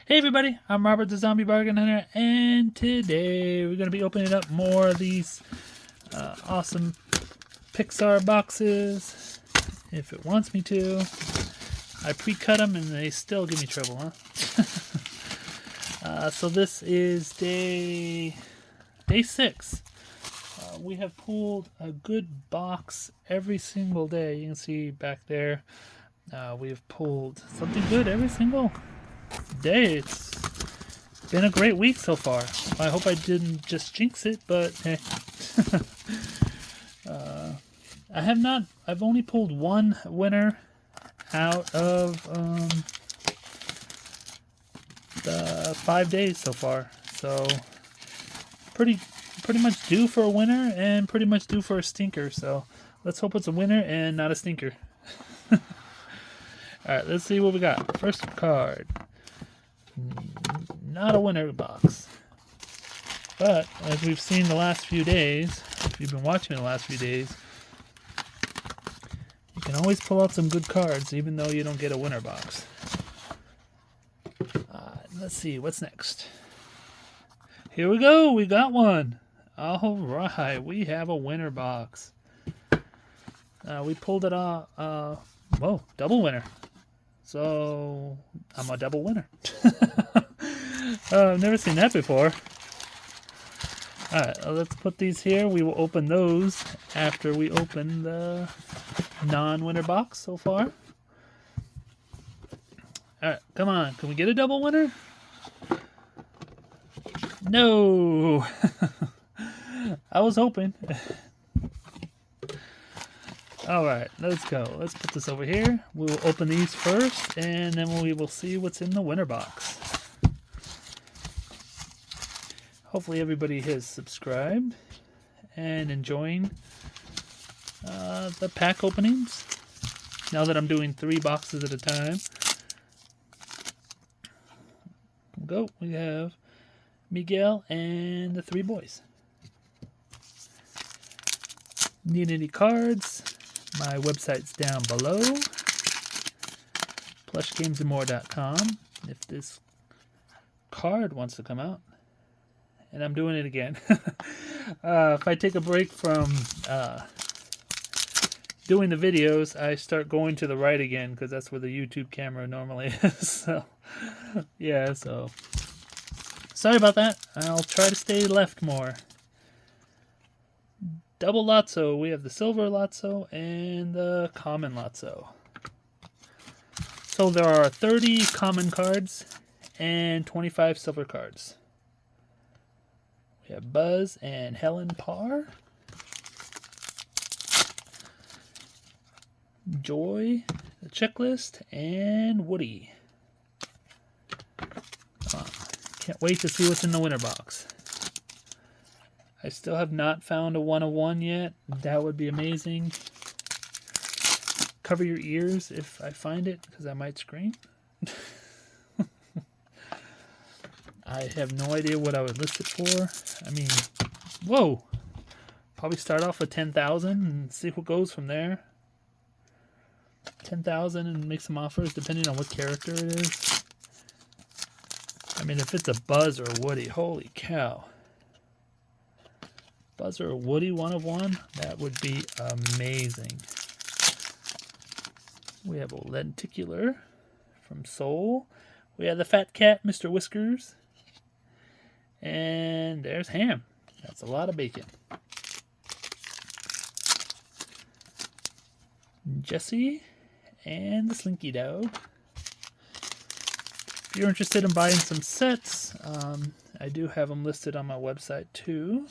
Hey everybody, I'm Robert the Zombie Bargain Hunter, and today we're going to be opening up more of these awesome Pixar boxes, if it wants me to. I pre-cut them and they still give me trouble, huh? So this is day 6. We have pulled a good box every single day. You can see back there, we have pulled something good every single day. It's been a great week so far. I hope I didn't just jinx it, but hey. I've only pulled one winner out of the 5 days so far. So pretty much due for a winner and pretty much due for a stinker. So let's hope it's a winner and not a stinker. Alright, let's see what we got. First card. Not a winner box. But as we've seen the last few days, if you've been watching the last few days, you can always pull out some good cards even though you don't get a winner box. Let's see, what's next? Here we go, we got one. Alright, we have a winner box. We pulled it off, whoa, double winner. So, I'm a double winner. I've never seen that before. Alright, let's put these here. We will open those after we open the non-winner box so far. Alright, come on. Can we get a double winner? No! I was hoping. Alright, let's go. Let's put this over here. We will open these first, and then we will see what's in the winner box. Hopefully everybody has subscribed and enjoying the pack openings. Now that I'm doing 3 boxes at a time. Go. We have Miguel and the 3 boys. Need any cards? My website's down below. Plushgamesandmore.com. If this card wants to come out. And I'm doing it again. If I take a break from doing the videos, I start going to the right again because that's where the YouTube camera normally is. So, yeah, so sorry about that. I'll try to stay left more. Double Lotso. We have the Silver Lotso and the Common Lotso. So there are 30 common cards and 25 silver cards. We have Buzz and Helen Parr. Joy, the Checklist, and Woody. Can't wait to see what's in the winner box. I still have not found a 101 yet. That would be amazing. Cover your ears if I find it, because I might scream. I have no idea what I would list it for. I mean, whoa. Probably start off with 10,000 and see what goes from there. 10,000 and make some offers depending on what character it is. I mean, if it's a Buzz or a Woody, holy cow. Buzz or a Woody 1 of 1, that would be amazing. We have a Lenticular from Soul. We have the Fat Cat, Mr. Whiskers. And there's Ham. That's a lot of bacon. Jesse and the Slinky Dog. If you're interested in buying some sets, I do have them listed on my website too.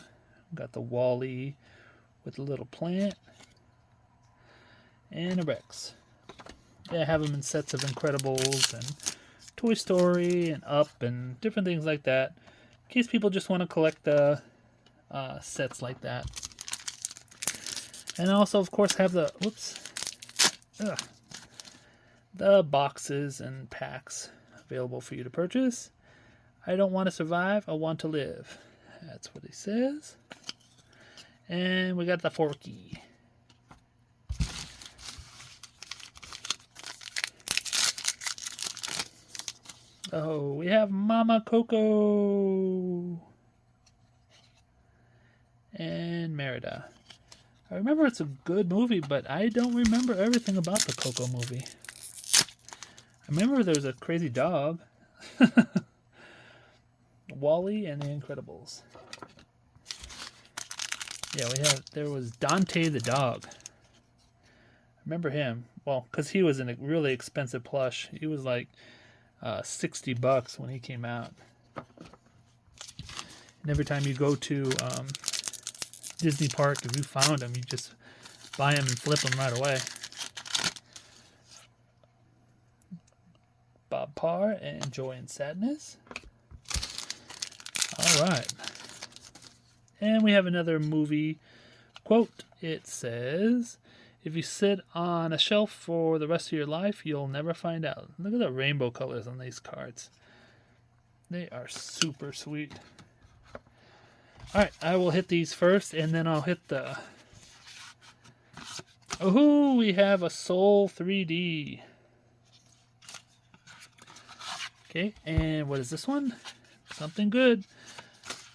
Got the Wall-E with a little plant and a Rex. Yeah, I have them in sets of Incredibles and Toy Story and Up and different things like that. In case people just want to collect the sets like that. And I also, of course, have the the boxes and packs available for you to purchase. I don't want to survive, I want to live. That's what he says. And we got the Forky. Oh, we have Mama Coco and Merida. I remember it's a good movie, but I don't remember everything about the Coco movie. I remember there was a crazy dog. Wally and the Incredibles. Yeah, there was Dante the dog. I remember him. Well, because he was in a really expensive plush. He was like $60 when he came out. And every time you go to Disney Park, if you found him, you just buy him and flip him right away. Bob Parr and Joy and Sadness. All right. And we have another movie quote. It says, if you sit on a shelf for the rest of your life, you'll never find out. Look at the rainbow colors on these cards. They are super sweet. All right, I will hit these first, and then I'll hit the... Oh, we have a Soul 3D. Okay, and what is this one? Something good.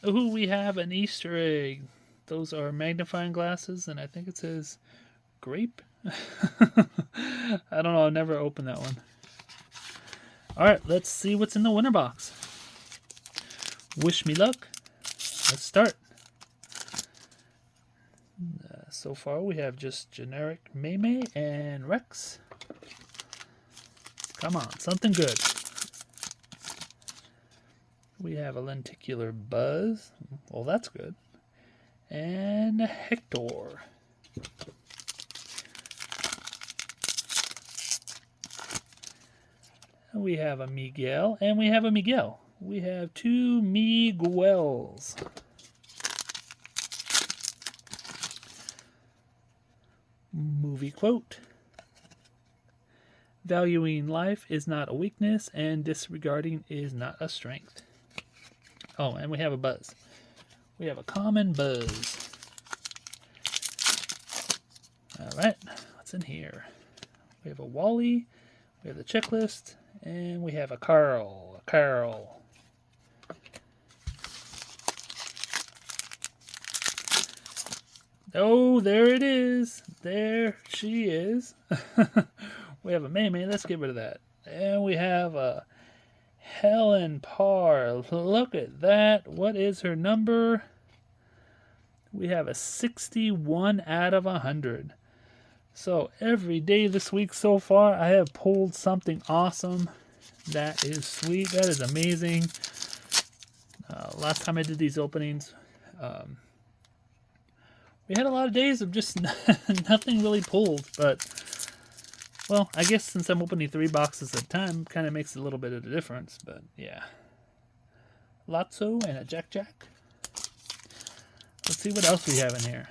Oh, we have an Easter egg. Those are magnifying glasses, and I think it says grape. I don't know. I've never opened that one. All right, let's see what's in the winner box. Wish me luck. Let's start. So far, we have just generic Maymay and Rex. Come on, something good. We have a lenticular Buzz. Well, that's good. And a Hector. And we have a Miguel, and we have a Miguel. We have two Miguels. Movie quote. Valuing life is not a weakness, and disregarding is not a strength. Oh, and we have a Buzz. We have a common Buzz. Alright, what's in here? We have a Wally, we have the checklist, and we have a Carl. A Carl. Oh, there it is. There she is. We have a Maymay. Let's get rid of that. And we have a Helen Parr. Look at that. What is her number? We have a 61 out of 100. So every day this week so far, I have pulled something awesome. That is sweet. That is amazing. Last time I did these openings, we had a lot of days of just nothing really pulled. But, well, I guess since I'm opening 3 boxes at a time, kind of makes a little bit of a difference. But, yeah. Lotso and a Jack Jack. Let's see what else we have in here.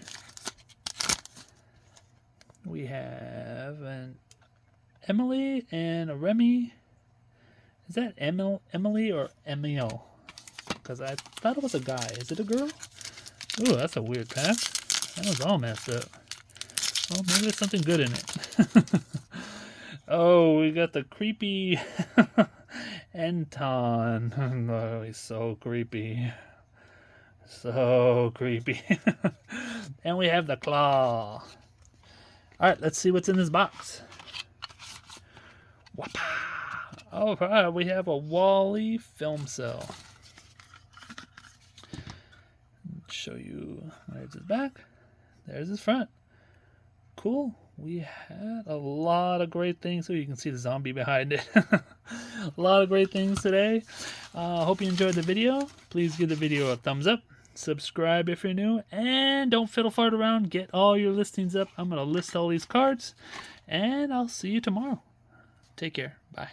We have an Emily and a Remy. Is that Emily or Emil? Because I thought it was a guy. Is it a girl? Ooh, that's a weird pack. That was all messed up. Oh, maybe there's something good in it. Oh, we got the creepy Anton. Oh, he's so creepy. So creepy. And we have the claw. Alright, let's see what's in this box. Alright, we have a Wally film cell. Show you. There's his back. There's his front. Cool. We had a lot of great things. So you can see the zombie behind it. A lot of great things today. Hope you enjoyed the video. Please give the video a thumbs up. Subscribe if you're new. And don't fiddle fart around. Get all your listings up. I'm going to list all these cards. And I'll see you tomorrow. Take care. Bye.